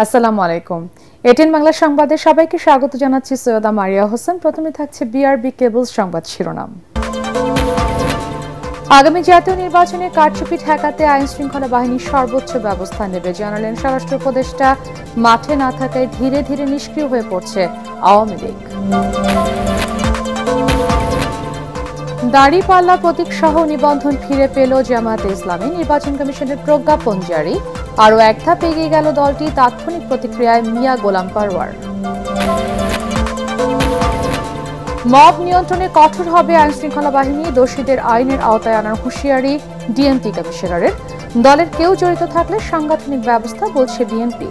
আসসালামু আলাইকুম। এটিএন বাংলা সংবাদে সবাইকে স্বাগত জানাচ্ছি। সৈয়দা মারিয়া হোসেন। প্রথমে থাকছে বিআরবি কেবলস সংবাদ শিরোনাম। আগামী জাতীয় নির্বাচনে কারচুপি ঠেকাতে আইন শৃঙ্খলা বাহিনী সর্বোচ্চ ব্যবস্থা নেবে জানালেন স্বরাষ্ট্র উপদেষ্টা। মাঠে না থাকায় ধীরে ধীরে নিষ্ক্রিয় হয়ে পড়ছে আওয়ামী লীগ। দাড়িপাল্লা প্রতীক সহ নিবন্ধন ফিরে পেল জামায়াতে ইসলামী। নির্বাচন কমিশনের প্রজ্ঞাপন জারি। আরও এক ধাপ এগিয়ে গেল দলটি। তাৎক্ষণিক প্রতিক্রিয়ায় মিয়া গোলাম পারওয়ার। মব নিয়ন্ত্রণে কঠোর হবে আইন শৃঙ্খলা বাহিনী। দোষীদের আইনের আওতায় আনার হুঁশিয়ারি ডিএমপি কমিশনারের। দলের কেউ জড়িত থাকলে সাংগঠনিক ব্যবস্থা বলছে বিএনপি।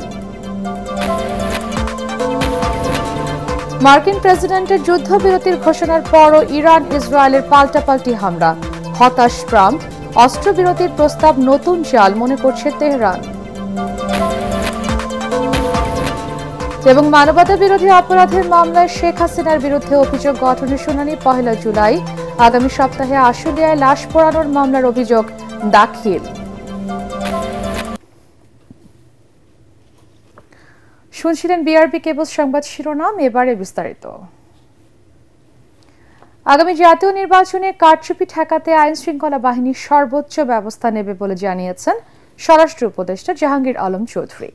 মার্কিন প্রেসিডেন্টের যুদ্ধবিরতির ঘোষণার পরও ইরান ইসরায়েলের পাল্টাপাল্টি হামলা। হতাশ ট্রাম্প। অস্ত্রবিরতির প্রস্তাব নতুন চাল মনে করছে তেহরান। এবং মানবতা বিরোধী অপরাধের মামলায় শেখ হাসিনার বিরুদ্ধে অভিযোগ গঠনের শুনানি 1 জুলাই। আগামী সপ্তাহে আশুলিয়ায় লাশ পোড়ানোর মামলার অভিযোগ দাখিল। শুনছিলেন বিআরবি কেবল সংবাদ শিরোনাম। এবারে বিস্তারিত। আগামী জাতীয় নির্বাচনে কারচুপি ঠেকাতে আইন শৃঙ্খলা বাহিনী সর্বোচ্চ ব্যবস্থা নেবে বলে জানিয়েছেন স্বরাষ্ট্র উপদেষ্টা জাহাঙ্গীর আলম চৌধুরী।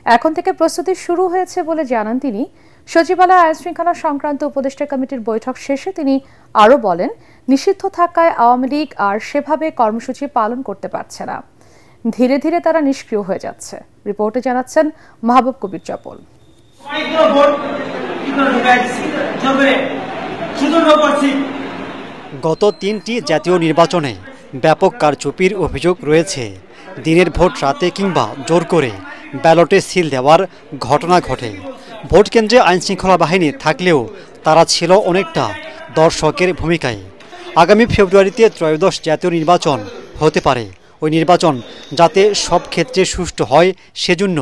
এখন থেকে প্রস্তুতি শুরু হয়েছে বলে জানান তিনি। সচিবালয় আইন শৃঙ্খলা সংক্রান্ত উপদেষ্টা কমিটির বৈঠক শেষে তিনি আরও বলেন, নিষিদ্ধ থাকায় আওয়ামী লীগ আর সেভাবে কর্মসূচি পালন করতে পারছে না। ধীরে ধীরে তারা নিষ্ক্রিয় হয়ে যাচ্ছে। রিপোর্টে জানাচ্ছেন মাহবুব কবির চপল। গত 3টি জাতীয় নির্বাচনে ব্যাপক কারচুপির অভিযোগ রয়েছে। দিনের ভোট রাতে কিংবা জোর করে ব্যালটে সিল দেওয়ার ঘটনা ঘটে। ভোট কেন্দ্রে আইনশৃঙ্খলা বাহিনী থাকলেও তারা ছিল অনেকটা দর্শকের ভূমিকায়। আগামী ফেব্রুয়ারিতে ত্রয়োদশ জাতীয় নির্বাচন হতে পারে। ওই নির্বাচন যাতে সব ক্ষেত্রে সুষ্ঠু হয় সেজন্য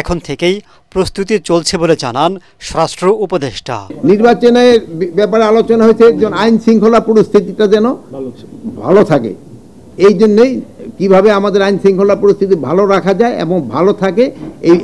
এখন থেকেই প্রস্তুতি চলছে বলে জানান স্বরাষ্ট্র উপদেষ্টা। নির্বাচনের ব্যাপারে আলোচনা হয়েছে যেন আইন শৃঙ্খলা পরিস্থিতিটা যেন ভালো থাকে। এই জন্যই কিভাবে আমাদের আইন শৃঙ্খলা পরিস্থিতি ভালো রাখা যায় এবং ভালো থাকে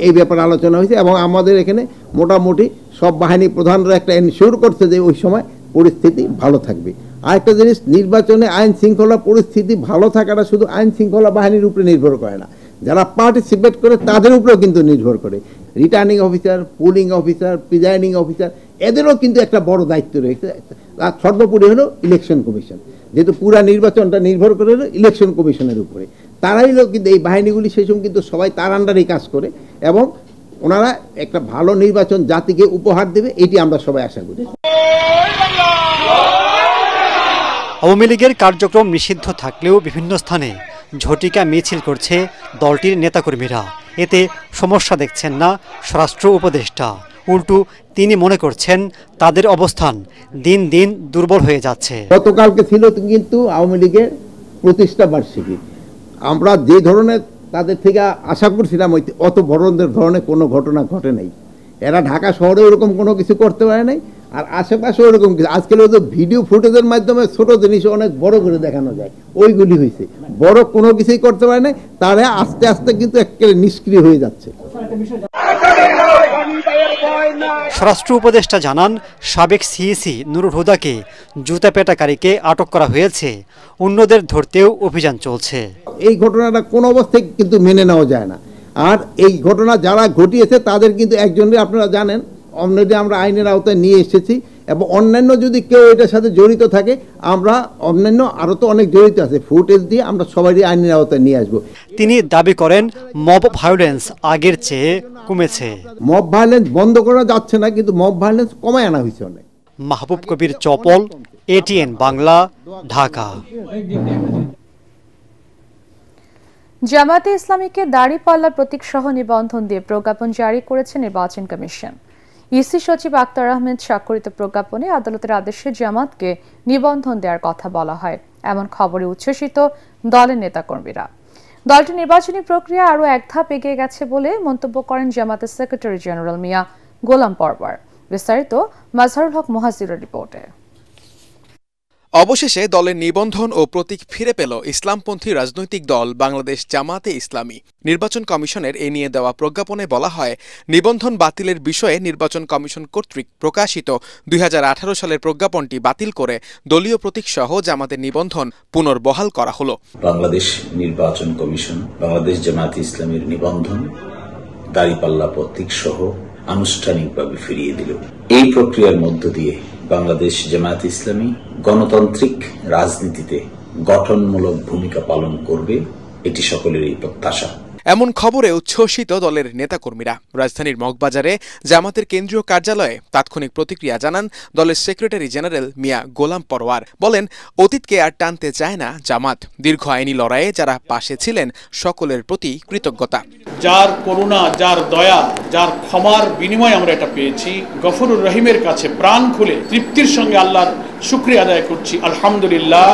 এই ব্যাপারে আলোচনা হয়েছে। এবং আমাদের এখানে মোটামুটি সব বাহিনী প্রধানরা একটা এনশিওর করছে যে ওই সময় পরিস্থিতি ভালো থাকবে। আরেকটা জিনিস, নির্বাচনে আইন শৃঙ্খলা পরিস্থিতি ভালো থাকাটা শুধু আইন শৃঙ্খলা বাহিনীর উপরে নির্ভর করে না, যারা পার্টিসিপেট করে তাদের উপরেও কিন্তু নির্ভর করে। Returning officer, pulling officer, presiding officer, এদেরও কিন্তু একটা বড় দায়িত্ব রয়েছে। আর সর্বোপরি হলো ইলেকশন কমিশন, যেহেতু পুরা নির্বাচনটা নির্ভর করে হলো ইলেকশন কমিশনের উপরে। তারাই লোক কিন্তু এই বাহিনীগুলি সেই সময় কিন্তু সবাই তার আন্ডারেই কাজ করে এবং ওনারা একটা ভালো নির্বাচন জাতিকে উপহার দেবে, এটি আমরা সবাই আশা করি। আওয়ামী লীগের কার্যক্রম নিষিদ্ধ থাকলেও বিভিন্ন স্থানে ঝটিকা মিছিল করছে দলটির নেতাকর্মীরা। এতে সমস্যা দেখছেন না স্বরাষ্ট্র উপদেষ্টা। উল্টো তিনি মনে করছেন তাদের অবস্থান দিন দিন দুর্বল হয়ে যাচ্ছে। গতকালকে ছিল কিন্তু আওয়ামী লীগের প্রতিষ্ঠা বার্ষিকী। আমরা যে ধরনের তাদের থেকে আশা করছিলাম অত বড় ধরনের কোনো ঘটনা ঘটে নাই। এরা ঢাকা শহরে ওরকম কোনো কিছু করতে পারে নাই, আর আশেপাশে ওরকম কিছু আজকাল ওই ভিডিও ফুটেজের মাধ্যমে ছোট জিনিস অনেক বড় করে দেখানো যায়, ওইগুলি হয়েছে। বড় কোনো কিছুই করতে পারে নাই, তারা আস্তে আস্তে কিন্তু একেবারে নিষ্ক্রিয় হয়ে যাচ্ছে। স্বরাষ্ট্র উপদেষ্টা জানান, সাবেক সিইসি নুরুল হুদাকে জুতা পেটাকারীকে আটক করা হয়েছে। অন্যদের ধরতেও অভিযান চলছে। এই ঘটনাটা কোনো অবস্থায় কিন্তু মেনে নেওয়া যায় না। আর এই ঘটনা যারা ঘটিয়েছে তাদের কিন্তু একজনের আপনারা জানেন অলরেডি আমরা আইনের আওতায় নিয়ে এসেছি, এবং অন্যান্য যদি কেউ এটার সাথে জড়িত থাকে আমরা অন্যান্য আরো তো অনেক জড়িত আছে, ফুটেজ দিয়ে আমরা সবাই আইনের আওতায় নিয়ে আসবো। তিনি দাবি করেন মব ভায়োলেন্স আগের চেয়ে কমেছে। মব ভায়োলেন্স বন্ধ করা যাচ্ছে না, কিন্তু মব ভায়োলেন্স কমায় আনা হয়েছে অনেক। মাহবুব কবির চপল, এটিএন বাংলা, ঢাকা। জামায়াতে ইসলামীকে দাড়িপাল্লার প্রতীক সহ নিবন্ধন দিয়ে প্রজ্ঞাপন জারি করেছে নির্বাচন কমিশন। ইসি সচিব আক্তার আহমেদ স্বাক্ষরিত প্রজ্ঞাপনে আদালতের আদেশে জামাতকে নিবন্ধন দেওয়ার কথা বলা হয়, এমন খবরে উচ্ছ্বসিত দলের নেতাকর্মীরা। দলটির নির্বাচনী প্রক্রিয়া আরও এক ধাপ এগিয়ে গেছে বলে মন্তব্য করেন জামাতের সেক্রেটারি জেনারেল মিয়া গোলাম পারওয়ার। বিস্তারিত মাজহারুল হক মুহাজিরের রিপোর্টে। অবশেষে দলের নিবন্ধন ও প্রতীক ফিরে পেল ইসলামপন্থী রাজনৈতিক দল বাংলাদেশ জামায়াতে ইসলামী। নির্বাচন কমিশনের এ নিয়ে দেওয়া প্রজ্ঞাপনে বলা হয়, নিবন্ধন বাতিলের বিষয়ে নির্বাচন কমিশন কর্তৃক প্রকাশিত ২০১৮ সালের প্রজ্ঞাপনটি বাতিল করে দলীয় প্রতীক সহ জামাতের নিবন্ধন পুনর্বহাল করা হলো। বাংলাদেশ নির্বাচন কমিশন বাংলাদেশ জামায়াতে ইসলামীর নিবন্ধন দাঁড়িপাল্লা প্রতীক সহ আনুষ্ঠানিকভাবে ফিরিয়ে দিল। এই প্রক্রিয়ার মধ্য দিয়ে বাংলাদেশ জামায়াতে ইসলামী গণতান্ত্রিক রাজনীতিতে গঠনমূলক ভূমিকা পালন করবে, এটি সকলেরই প্রত্যাশা। এমন খবরে উচ্ছ্বসিত দলের নেতাকর্মীরা। রাজধানীর মগবাজারে জামাতের কেন্দ্রীয় কার্যালয়ে তাৎক্ষণিক প্রতিক্রিয়া জানান দলের সেক্রেটারি জেনারেল মিয়া গোলাম পরোয়ার। বলেন, অতীতকে আর টানতে চায় না জামাত। দীর্ঘ আইনি লড়াইয়ে যারা পাশে ছিলেন সকলের প্রতি কৃতজ্ঞতা। যার করুণা, যার দয়া, যার ক্ষমার বিনিময়ে আমরা এটা পেয়েছি, গফুরুর রহিমের কাছে প্রাণ খুলে তৃপ্তির সঙ্গে আল্লাহর শুকরিয়া আদায় করছি, আলহামদুলিল্লাহ।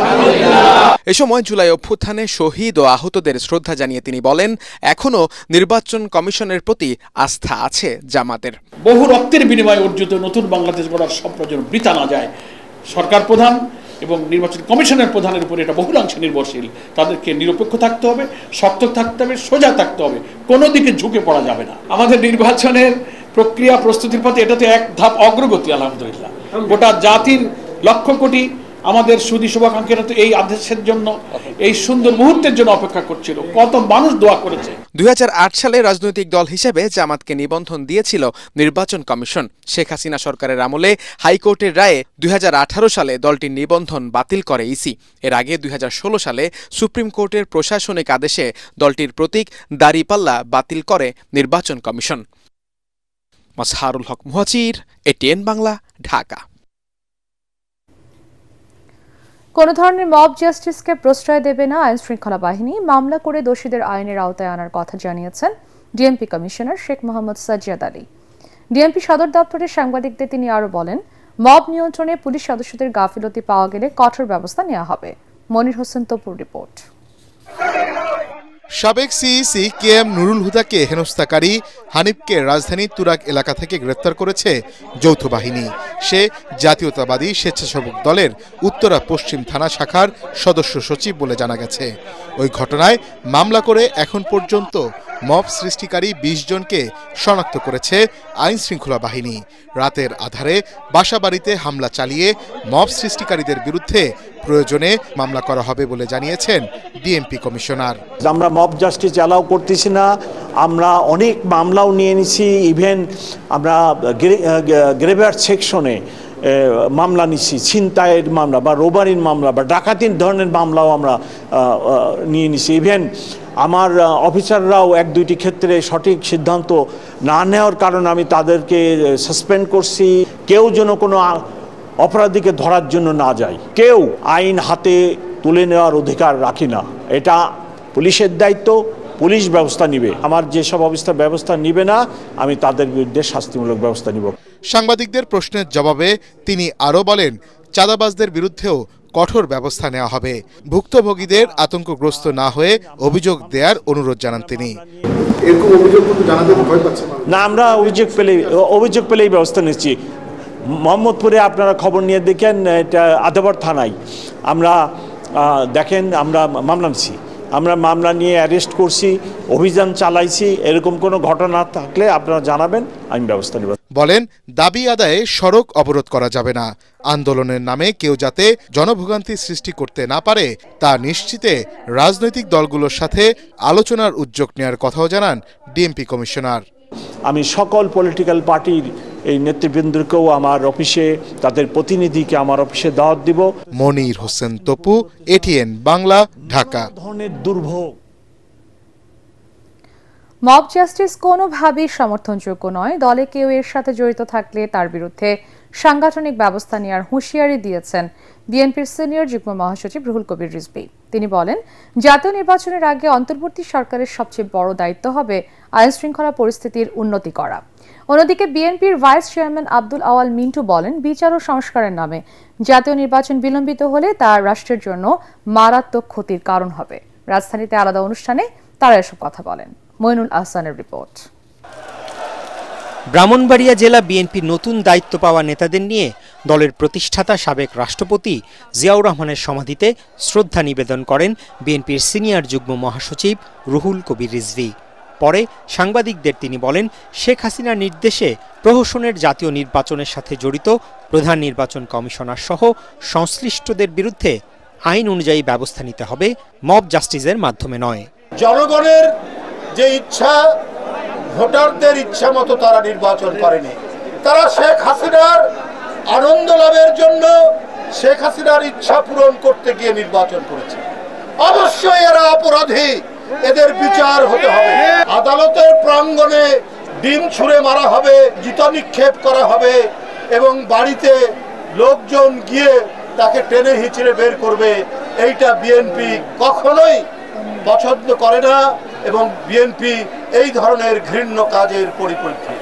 এ সময় জুলাই অভ্যুত্থানে শহীদ ও আহতদের শ্রদ্ধা জানিয়ে তিনি বলেন, এখনো নির্বাচন কমিশনের প্রতি আস্থা আছে জামাতের। বহু রক্তের বিনিময়ে অর্জিত নতুন বাংলাদেশ গড়ার স্বপ্ন যেন বৃথা না যায়। সরকার প্রধান এবং নির্বাচন কমিশনের প্রধানের উপরে এটা বহুলাংশে নির্ভরশীল। তাদেরকে নিরপেক্ষ থাকতে হবে, শক্ত থাকতে হবে, সোজা থাকতে হবে, কোনো দিকে ঝুঁকে পড়া যাবে না। আমাদের নির্বাচনের প্রক্রিয়া প্রস্তুতির পথে এটা তো এক ধাপ অগ্রগতি, আলহামদুলিল্লাহ। গোটা জাতির লক্ষ কোটি আমাদের সুধী শুভাকাঙ্ক্ষীরা তো এই আদেশের জন্য, এই সুন্দর মুহূর্তের জন্য অপেক্ষা করছিল। কত মানুষ দোয়া করেছে। ২০০৮ সালে রাজনৈতিক দল হিসেবে জামাতকে নিবন্ধন দিয়েছিল নির্বাচন কমিশন। শেখ হাসিনা সরকারের আমলে হাইকোর্টের রায়ে ২০১৮ সালে দলটির নিবন্ধন বাতিল করে ইসি। এর আগে ২০১৬ সালে সুপ্রিম কোর্টের প্রশাসনিক আদেশে দলটির প্রতীক দাঁড়িপাল্লা বাতিল করে নির্বাচন কমিশন। মাজহারুল হক মুহাজির, এটিএন বাংলা, ঢাকা। কোনো ধরনের মব জাস্টিসকে প্রশ্রয় দেবে না আইনশৃঙ্খলা বাহিনী। মামলা করে দোষীদের আইনের আওতায় আনার কথা জানিয়েছেন DMP commissioner Sheikh Mohammad Sajjad Ali. DMP সদর দপ্তরে সাংবাদিকদের তিনি আরও বলেন, মব নিয়ন্ত্রণে পুলিশ সদস্যদের গাফিলতি পাওয়া গেলে কঠোর ব্যবস্থা নেওয়া হবে। মনির হোসেন তপুর রিপোর্ট। সাবেক সিইসি কে এম নুরুল হুদাকে হেনস্থাকারী হানিফকে রাজধানীর তুরাগ এলাকা থেকে গ্রেপ্তার করেছে যৌথ বাহিনী। সে জাতীয়তাবাদী স্বেচ্ছাসেবক দলের উত্তরা পশ্চিম থানা শাখার সদস্য সচিব বলে জানা গেছে। ওই ঘটনায় মামলা করে এখন পর্যন্ত মব সৃষ্টিকারী ২০ জনকে শনাক্ত করেছে আইন শৃঙ্খলা বাহিনী। রাতের আধারে বাসাবাড়িতে হামলা চালিয়ে মব সৃষ্টিকারীদের বিরুদ্ধে প্রয়োজনে মামলা করা হবে বলে জানিয়েছেন ডিএমপি কমিশনার। আমরা মব জাস্টিস অ্যালাউ করতেছি না। আমরা অনেক মামলাও নিয়ে নিছি, ইভেন আমরা গ্রেভিয়ার্ড সেকশনে মামলা নিচ্ছি, ছিনতাইয়ের মামলা বা রোবারির মামলা বা ডাকাতির ধরনের মামলাও আমরা নিয়ে নিছি। ইভেন আমার অফিসাররাও এক দুইটি ক্ষেত্রে সঠিক সিদ্ধান্ত না নেওয়ার কারণে আমি তাদেরকে সাসপেন্ড করছি। কেউ যেন কোনো অপরাধীকে ধরার জন্য না যায়, কেউ আইন হাতে তুলে নেওয়ার অধিকার রাখি না। এটা পুলিশের দায়িত্ব, পুলিশ ব্যবস্থা নিবে। আমার যেসব ব্যবস্থা নিবে না, আমি তাদের বিরুদ্ধে শাস্তিমূলক ব্যবস্থা নিব। সাংবাদিকদের প্রশ্নের জবাবে তিনি আরও বলেন, চাঁদাবাজদের বিরুদ্ধেও কঠোর ব্যবস্থা নেওয়া হবে। ভুক্তভোগীদের আতঙ্কগ্রস্ত না হয়ে অভিযোগ দেওয়ার অনুরোধ জানান তিনি। না, আমরা অভিযোগ পেলেই ব্যবস্থা নিচ্ছি। মোহাম্মদপুরে আপনারা খবর নিয়ে দেখেন, এটা আদাবর থানায় আমরা দেখেন আমরা মামলা নিচ্ছি, আমরা মামলা নিয়ে অ্যারেস্ট করছি, অভিযান চালাইছি। এরকম কোনো ঘটনা থাকলে আপনারা জানাবেন, আমি ব্যবস্থা নেব। বলেন, দাবি আদায়ে সড়ক অবরোধ করা যাবে না। আন্দোলনের নামে কেউ যাতে জনভোগান্তি সৃষ্টি করতে না পারে তা নিশ্চিতে রাজনৈতিক দলগুলোর সাথে আলোচনার উদ্যোগ নেওয়ার কথাও জানান ডিএমপি কমিশনার। আমি সকল পলিটিক্যাল পার্টির এই নেতৃবৃন্দকেও আমার অফিসে, তাদের প্রতিনিধিকে আমার অফিসে দাওয়াত দিব। মনির হোসেন তপু, এটিএন বাংলা, ঢাকা। ধরনের দুর্ভোগ মব জাস্টিস কোনোভাবেই সমর্থনযোগ্য নয়। দলে কেউ এর সাথে জড়িত থাকলে তার বিরুদ্ধে সাংগঠনিক ব্যবস্থা নেওয়ার হুঁশিয়ারি দিয়েছেন বিএনপির সিনিয়র যুগ্ম মহাসচিব রুহুল কবির রিজভী। তিনি বলেন, জাতীয় নির্বাচনের আগে অন্তর্বর্তী সরকারের সবচেয়ে বড় দায়িত্ব হবে আইন শৃঙ্খলা পরিস্থিতির উন্নতি করা। অন্যদিকে বিএনপির ভাইস চেয়ারম্যান আব্দুল আওয়াল মিন্টু বলেন, বিচার ও সংস্কারের নামে জাতীয় নির্বাচন বিলম্বিত হলে তা রাষ্ট্রের জন্য মারাত্মক ক্ষতির কারণ হবে। রাজধানীতে আলাদা অনুষ্ঠানে তারা এসব কথা বলেন। মইনুল আহসানের রিপোর্ট। ব্রাহ্মণবাড়িয়া জেলা বিএনপির নতুন দায়িত্ব পাওয়া নেতাদের নিয়ে দলের প্রতিষ্ঠাতা সাবেক রাষ্ট্রপতি জিয়াউর রহমানের সমাধিতে শ্রদ্ধা নিবেদন করেন বিএনপির সিনিয়র যুগ্ম মহাসচিব রুহুল কবির রিজভী। পরে সাংবাদিকদের তিনি বলেন, শেখ হাসিনার নির্দেশে প্রহসনের জাতীয় নির্বাচনের সাথে জড়িত প্রধান নির্বাচন কমিশনার সহ সংশ্লিষ্টদের বিরুদ্ধে আইন অনুযায়ী ব্যবস্থা নিতে হবে, মব জাস্টিসের মাধ্যমে নয়। জনগণের যে ইচ্ছা, ভোটারদের ইচ্ছা মতো তারা নির্বাচন করেনি। তারা শেখ হাসিনার আনন্দ লাভের জন্য শেখ হাসিনার ইচ্ছা পূরণ করতে গিয়ে নির্বাচন করেছে। অবশ্যই এরা অপরাধী, এদের বিচার হতে হবে। আদালতের প্রাঙ্গণে ডিম ছুঁড়ে মারা হবে, জুতা নিক্ষেপ করা হবে এবং বাড়িতে লোকজন গিয়ে তাকে টেনে হিঁচড়ে বের করবে। এইটা বিএনপি কখনোই পছন্দ করে না এবং বিএনপি এই ধরনের ঘৃণ্য কাজের পরিপন্থী।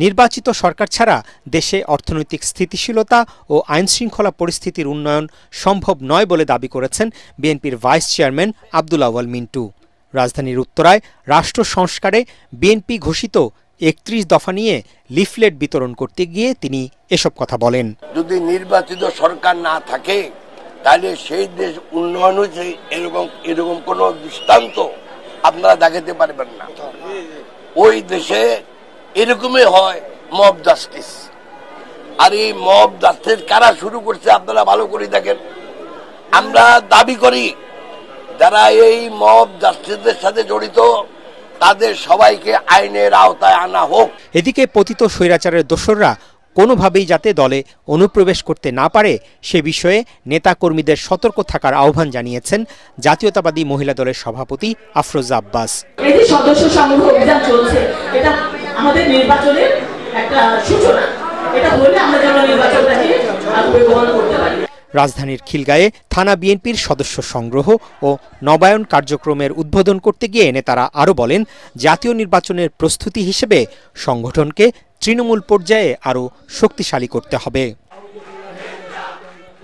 নির্বাচিত সরকার ছাড়া দেশে অর্থনৈতিক স্থিতিশীলতা ও আইনশৃঙ্খলা পরিস্থিতির উন্নয়ন সম্ভব নয় বলে দাবি করেছেন বিএনপির ভাইস চেয়ারম্যান আব্দুল আউয়াল মিন্টু। রাজধানীর উত্তরায় রাষ্ট্র সংস্কারে বিএনপি ঘোষিত ৩১ দফা নিয়ে লিফলেট বিতরণ করতে গিয়ে তিনি এসব কথা বলেন। যদি নির্বাচিত সরকার না থাকে তাহলে সেই দেশ উন্নয়ন হয়েছে এরকম কোন দৃষ্টান্ত আপনারা দেখাতে পারবেন না। ওই দেশে এরকমই হয় মব জাস্টিস। আর এই মব জাস্টিস কারা শুরু করছে আপনারা ভালো করে দেখেন। আমরা দাবি করি যারা এই মব জাস্টিসের সাথে জড়িত তাদের সবাইকে আইনের আওতায় আনা হোক। এদিকে পতিত স্বৈরাচারের দোসররা কোনোভাবেই যাতে দলে অনুপ্রবেশ করতে না পারে সে বিষয়ে নেতাকর্মীদের সতর্ক থাকার আহ্বান জানিয়েছেন জাতীয়তাবাদী মহিলা দলের সভাপতি আফরোজা আব্বাস। এই যে সদস্য সংগ্রহ অভিযান চলছে, এটা আমাদের নির্বাচনের একটা সূচনা। এটা হলে আমরা যেন নির্বাচনটাকে গ্রহণ করতে পারি। রাজধানীর খিলগাঁয়ে থানা বিএনপির সদস্য সংগ্রহ ও নবায়ন কার্যক্রমের উদ্বোধন করতে গিয়ে নেতারা আরও বলেন, জাতীয় নির্বাচনের প্রস্তুতি হিসেবে সংগঠনকে তৃণমূল পর্যায়ে আরও শক্তিশালী করতে হবে।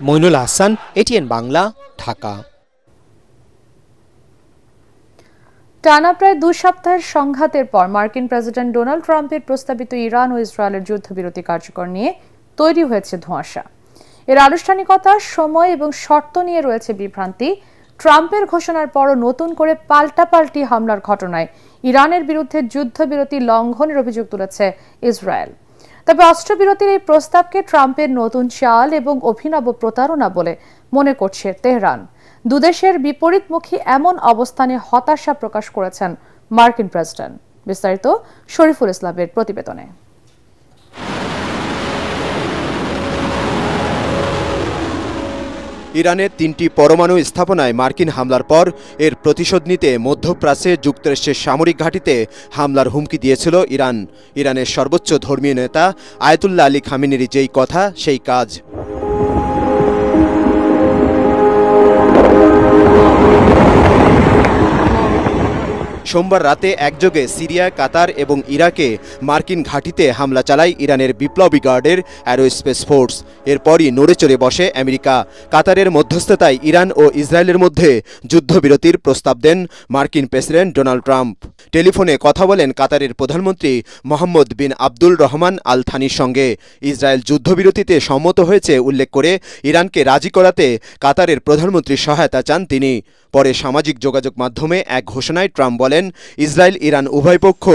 মইনুল হাসান, এটিএন বাংলা, ঢাকা। টানা প্রায় 2 সপ্তাহের সংঘাতের পর মার্কিন প্রেসিডেন্ট ডোনাল্ড ট্রাম্পের প্রস্তাবিত ইরান ও ইসরায়েলের যুদ্ধবিরতি কার্যকর নিয়ে তৈরি হয়েছে ধোঁয়াশা। এর আনুষ্ঠানিকতা, সময় এবং শর্ত নিয়ে রয়েছে বিভ্রান্তি। ট্রাম্পের ঘোষণার পরও নতুন করে পাল্টাপাল্টি হামলার ঘটনায় ইরানের বিরুদ্ধে যুদ্ধবিরতি লঙ্ঘনের অভিযোগ তুলেছে ইসরায়েল। তবে অস্ত্রবিরতির এই প্রস্তাবকে ট্রাম্পের নতুন চাল এবং অভিনব প্রতারণা বলে মনে করছে তেহরান। দুদেশের বিপরীতমুখী এমন অবস্থানে হতাশা প্রকাশ করেছেন মার্কিন প্রেসিডেন্ট। বিস্তারিত শরীফুল ইসলামের প্রতিবেদনে। ইরানের 3টি পরমাণু স্থাপনায় মার্কিন হামলার পর এর প্রতিশোধ নিতে মধ্যপ্রাচ্যে যুক্তরাষ্ট্রের সামরিক ঘাঁটিতে হামলার হুমকি দিয়েছিল ইরান। ইরানের সর্বোচ্চ ধর্মীয় নেতা আয়াতুল্লাহ আলী খামেনির যেই কথা সেই কাজ। সোমবার রাতে একযোগে সিরিয়া, কাতার এবং ইরাকে মার্কিন ঘাঁটিতে হামলা চালায় ইরানের বিপ্লবী গার্ডের অ্যারোস্পেস ফোর্স। এরপরই নড়েচড়ে বসে আমেরিকা। কাতারের মধ্যস্থতায় ইরান ও ইসরায়েলের মধ্যে যুদ্ধবিরতির প্রস্তাব দেন মার্কিন প্রেসিডেন্ট ডোনাল্ড ট্রাম্প। টেলিফোনে কথা বলেন কাতারের প্রধানমন্ত্রী মোহাম্মদ বিন আব্দুল রহমান আল থানির সঙ্গে। ইসরায়েল যুদ্ধবিরতিতে সম্মত হয়েছে উল্লেখ করে ইরানকে রাজি করাতে কাতারের প্রধানমন্ত্রীর সহায়তা চান তিনি। পরে সামাজিক যোগাযোগ মাধ্যমে এক ঘোষণায় ট্রাম্প বলেন, ইসরায়েল ইরান উভয় পক্ষ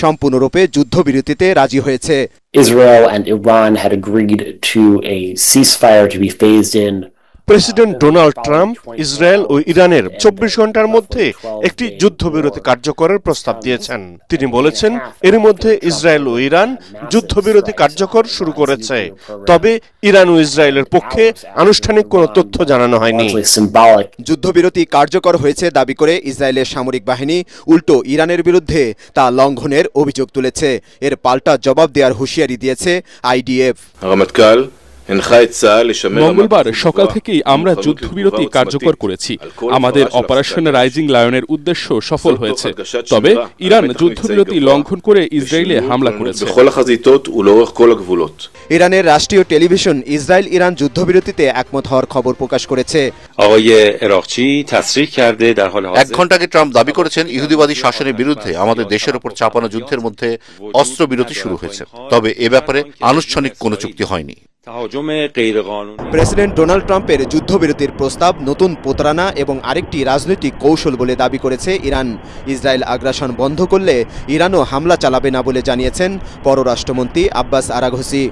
সম্পূর্ণরূপে যুদ্ধবিরতিতে রাজি হয়েছে। Israel and Iran had agreed to a ceasefire to be phased in. President Donald Trump Israel ও ইরানের 24 ঘন্টার মধ্যে একটি যুদ্ধবিরতি কার্যকরের প্রস্তাব দিয়েছেন। তিনি বলেছেন, এর মধ্যে ইসরায়েল ও ইরান যুদ্ধবিরতি কার্যকর শুরু করেছে। তবে ইরান ও ইসরায়েলের পক্ষে আনুষ্ঠানিক কোনো তথ্য জানানো হয়নি। যুদ্ধবিরতি কার্যকর হয়েছে দাবি করে ইসরায়েলের সামরিক বাহিনী উল্টো ইরানের বিরুদ্ধে তা লঙ্ঘনের অভিযোগ তুলেছে। এর পাল্টা জবাব দেওয়ার হুঁশিয়ারি দিয়েছে আইডিএফ। মঙ্গলবার সকাল থেকেই আমরা যুদ্ধবিরতি কার্যকর করেছি। আমাদের অপারেশন রাইজিং লায়নের উদ্দেশ্য সফল হয়েছে। তবে ইরান যুদ্ধবিরতি লঙ্ঘন করে ইসরায়েলে হামলা করেছে। ইরানের রাষ্ট্রীয় টেলিভিশন ইসরায়েল ইরান যুদ্ধবিরতিতে একমত হওয়ার খবর প্রকাশ করেছে। 1 ঘণ্টা আগে ট্রাম্প দাবি করেছেন, ইহুদিবাদী শাসনের বিরুদ্ধে আমাদের দেশের উপর চাপানো যুদ্ধের মধ্যে অস্ত্রবিরতি শুরু হয়েছে। তবে এ ব্যাপারে আনুষ্ঠানিক কোনো চুক্তি হয়নি। প্রেসিডেন্ট ডোনাল্ড ট্রাম্পের যুদ্ধবিরতির প্রস্তাব নতুন প্রতারণা এবং আরেকটি রাজনৈতিক কৌশল বলে দাবি করেছে ইরান। ইসরায়েল আগ্রাসন বন্ধ করলে ইরানও হামলা চালাবে না বলে জানিয়েছেন পররাষ্ট্রমন্ত্রী আব্বাস আরাঘসি।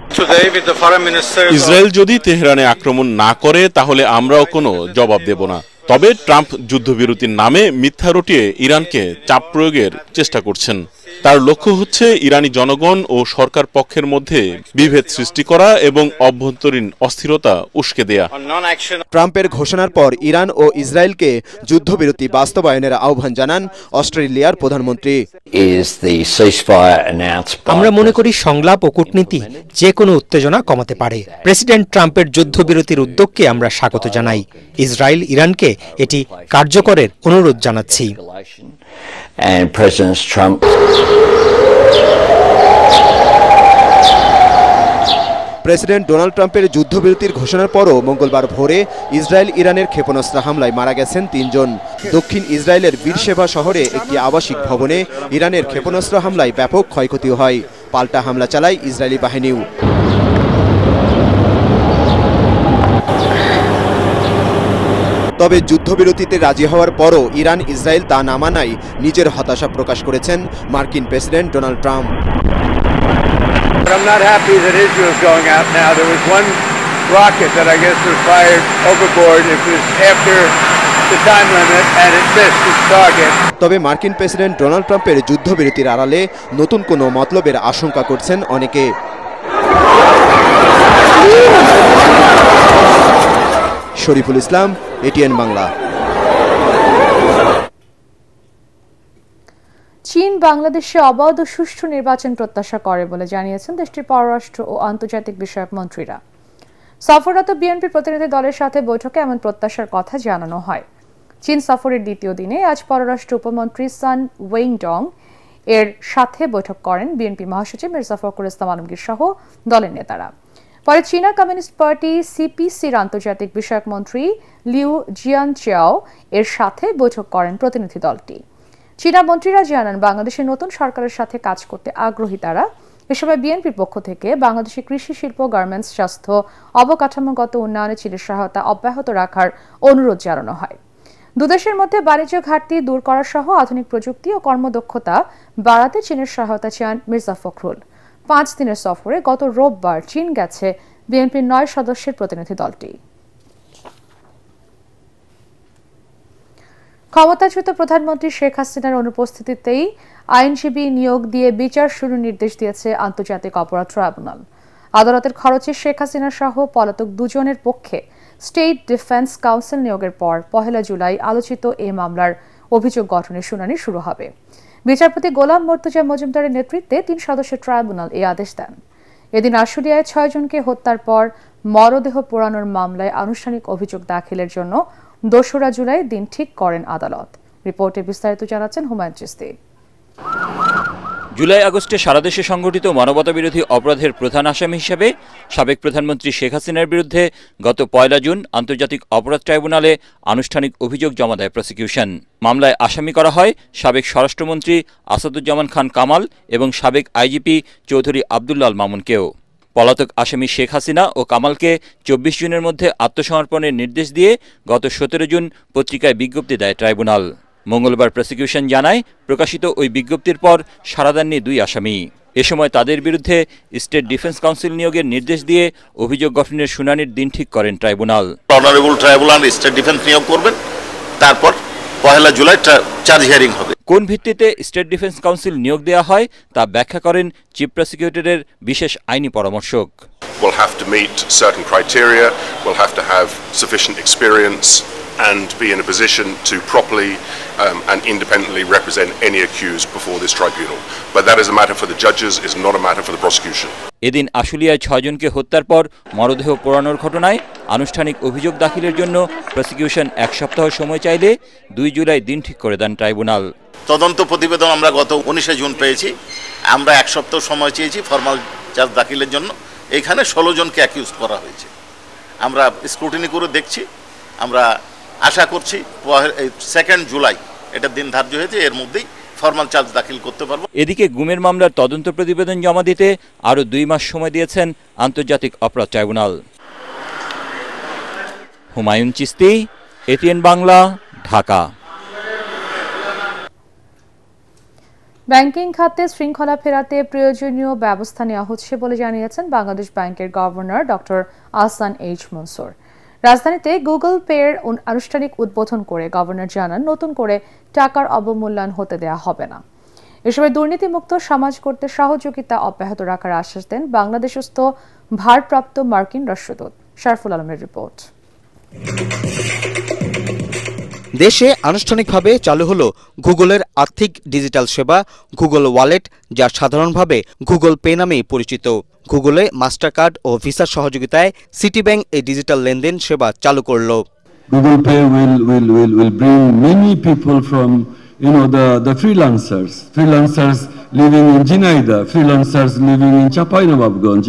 ইসরায়েল যদি তেহরানে আক্রমণ না করে তাহলে আমরাও কোনো জবাব দেব না। তবে ট্রাম্প যুদ্ধবিরতির নামে মিথ্যা রটিয়ে ইরানকে চাপ প্রয়োগের চেষ্টা করছেন। তার লক্ষ্য হচ্ছে ইরানি জনগণ ও সরকার পক্ষের মধ্যে বিভেদ সৃষ্টি করা এবং অভ্যন্তরীণ অস্থিরতা উস্কে দেয়া। ট্রাম্পের ঘোষণার পর ইরান ও ইসরায়েলকে যুদ্ধবিরতি বাস্তবায়নের আহ্বান জানান অস্ট্রেলিয়ার প্রধানমন্ত্রী। আমরা মনে করি সংলাপ ও কূটনীতি যে কোনো উত্তেজনা কমাতে পারে। প্রেসিডেন্ট ট্রাম্পের যুদ্ধবিরতির উদ্যোগকে আমরা স্বাগত জানাই। ইসরায়েল ইরানকে এটি কার্যকরের অনুরোধ জানাচ্ছি। প্রেসিডেন্ট ডোনাল্ড ট্রাম্পের যুদ্ধবিরতির ঘোষণার পরও মঙ্গলবার ভোরে ইসরায়েল ইরানের ক্ষেপণাস্ত্র হামলায় মারা গেছেন ৩ জন। দক্ষিণ ইসরায়েলের বীরশেবা শহরে একটি আবাসিক ভবনে ইরানের ক্ষেপণাস্ত্র হামলায় ব্যাপক ক্ষয়ক্ষতি হয়। পাল্টা হামলা চালায় ইসরায়েলি বাহিনীও। তবে যুদ্ধবিরতিতে রাজি হওয়ার পরও ইরান ইসরায়েল তা না মানায় নিজের হতাশা প্রকাশ করেছেন মার্কিন president Donald Trump. I'm not happy that Israel's going out now. There was one rocket that I guess was fired overboard. It was after the time limit and it missed its target. তবে মার্কিন president Donald ট্রাম্পের যুদ্ধবিরতির আড়ালে নতুন কোনো মতলবের আশঙ্কা করছেন অনেকে। শরীফুল ইসলাম, এটিএন বাংলা। চীন বাংলাদেশে অবাধ ও সুষ্ঠু নির্বাচন প্রত্যাশা করে বলে জানিয়েছেন দেশটির পররাষ্ট্র ও আন্তর্জাতিক বিষয়ক মন্ত্রীরা। সফররত বিএনপি প্রতিনিধি দলের সাথে বৈঠকে এমন প্রত্যাশার কথা জানানো হয়। চীন সফরের দ্বিতীয় দিনে আজ পররাষ্ট্র উপমন্ত্রী সান ওয়েইংডং এর সাথে বৈঠক করেন বিএনপি মহাসচিব মির্জা ফখরুল ইসলাম আলমগীর সহ দলের নেতারা। পরে চীনা কমিউনিস্ট পার্টি সিপিসির আন্তর্জাতিক বিষয়ক মন্ত্রী লিউ জিয়ানচিয়াও এর সাথে বৈঠক করেন প্রতিনিধি দলটি। চীনা মন্ত্রীরা জানান বাংলাদেশের নতুন সরকারের সাথে কাজ করতে আগ্রহী তারা। এ সময় বিএনপির পক্ষ থেকে বাংলাদেশের কৃষি শিল্প, গার্মেন্টস, স্বাস্থ্য, অবকাঠামোগত উন্নয়নে চীনের সহায়তা অব্যাহত রাখার অনুরোধ জানানো হয়। দুদেশের মধ্যে বাণিজ্য ঘাটতি দূর করা সহ আধুনিক প্রযুক্তি ও কর্মদক্ষতা বাড়াতে চীনের সহায়তা চান মির্জা ফখরুল। 5 দিনের সফরে গত রোববার চীন গেছে বিএনপির 9 সদস্যের প্রতিনিধি দলটি। ক্ষমতাচ্যুত প্রধানমন্ত্রী শেখ হাসিনার অনুপস্থিতিতেই আইনজীবী নিয়োগ দিয়ে বিচার শুরুর নির্দেশ দিয়েছে আন্তর্জাতিক অপরাধ ট্রাইব্যুনাল। আদালতের খরচে শেখ হাসিনা সহ পলাতক 2 জনের পক্ষে স্টেট ডিফেন্স কাউন্সিল নিয়োগের পর 1 জুলাই আলোচিত এই মামলার অভিযোগ গঠনের শুনানি শুরু হবে। বিচারপতি গোলাম মর্তুজা মজুমদারের নেতৃত্বে 3 সদস্যের ট্রাইব্যুনাল এই আদেশ দেন। এদিন আশুলিয়ায় 6 জনকে হত্যার পর মরদেহ পোড়ানোর মামলায় আনুষ্ঠানিক অভিযোগ দাখিলের জন্য 2 জুলাই দিন ঠিক করেন আদালত। রিপোর্টে বিস্তারিত জানাচ্ছেন হুমায়ুন চিস্তি। জুলাই আগস্টে সারা দেশে সংঘটিত মানবতাবিরোধী অপরাধের প্রধান আসামি হিসেবে সাবেক প্রধানমন্ত্রী শেখ হাসিনার বিরুদ্ধে গত 1 জুন আন্তর্জাতিক অপরাধ ট্রাইব্যুনালে আনুষ্ঠানিক অভিযোগ জমা দেয় প্রসিকিউশন। মামলায় আসামি করা হয় সাবেক স্বরাষ্ট্রমন্ত্রী আসাদুজ্জামান খান কামাল এবং সাবেক আইজিপি চৌধুরী আব্দুল্লাল মামুনকেও। পলাতক আসামি শেখ হাসিনা ও কামালকে 24 জুনের মধ্যে আত্মসমর্পণের নির্দেশ দিয়ে গত 17 জুন পত্রিকায় বিজ্ঞপ্তি দেয় ট্রাইব্যুনাল। মঙ্গলবার প্রসিকিউশন জানায় প্রকাশিত ওই বিজ্ঞপ্তির পর সাড়া দেননি 2 আসামি। এ সময় তাদের বিরুদ্ধে স্টেট ডিফেন্স কাউন্সিল নিয়োগের নির্দেশ দিয়ে অভিযোগ গঠনের শুনানির দিন ঠিক করেন tribunal. Honourable tribunal state defence নিয়োগ করবেন, তারপর 1 জুলাই চার্জ হিয়ারিং হবে। কোন ভিত্তিতে স্টেট ডিফেন্স কাউন্সিল নিয়োগ দেওয়া হয় তা ব্যাখ্যা করেন চিফ প্রসিকিউটরের বিশেষ আইনি পরামর্শক। We'll have to meet certain criteria, we'll have to have sufficient experience and be in a position to properly and independently represent any accused before this tribunal. But that is a matter for the judges, is not a matter for the prosecution. এদিন আশুলিয়ায় 6 জনকে হত্যার পর মরদেহ পোড়ানোর ঘটনায় আনুষ্ঠানিক অভিযোগ দাখিলের জন্য প্রসিকিউশন 1 সপ্তাহ সময় চাইলে 2 জুলাই দিন ঠিক করে দেন ট্রাইব্যুনাল। তদন্ত প্রতিবেদন আমরা গত 19 জুন পেয়েছি। আমরা 1 সপ্তাহ সময় চেয়েছি ফরমাল চার্জ দাখিলের জন্য। এখানে 16 জনকে অ্যাকিউজ করা হয়েছে। আমরা স্ক্রুটিনি করে দেখছি। আমরা আশা করছি 2 জুলাই এটা দিন ধার্য হয়েছে, এর মধ্যেই ফর্মাল চার্জ দাখিল করতে পারবো। এদিকে গুমের মামলার তদন্ত প্রতিবেদন জমা দিতে আরও 2 মাস সময় দিয়েছেন আন্তর্জাতিক অপরাধ tribunal. Humayun Chishti, ATN Bangla, Dhaka. Banking খাতে শৃঙ্খলা ফেরাতে প্রয়োজনীয় ব্যবস্থা নেওয়া হচ্ছে বলে জানিয়েছেন বাংলাদেশ ব্যাংকের governor doctor Ahsan H Mansur. রাজধানীতে গুগল পের আনুষ্ঠানিক উদ্বোধন করে গভর্নর জানান, নতুন করে টাকার অবমূল্যায়ন হতে দেওয়া হবে না। এ সময় দুর্নীতিমুক্ত সমাজ করতে সহযোগিতা অব্যাহত রাখার আশ্বাস দেন বাংলাদেশস্থ ভারপ্রাপ্ত মার্কিন রাষ্ট্রদূত। শারফুল আলমের রিপোর্ট। দেশে আনুষ্ঠানিকভাবে চালু হলো গুগলের আর্থিক ডিজিটাল সেবা গুগল ওয়ালেট, যা সাধারণভাবে গুগল পে নামেই পরিচিত। গুগলে মাস্টার কার্ড ও ভিসার সহযোগিতায় সিটি ব্যাংক এই ডিজিটাল লেনদেন সেবা চালু করল। Google Pay will bring many people from the freelancers living in Jinaida, freelancers living in Chapainababganj,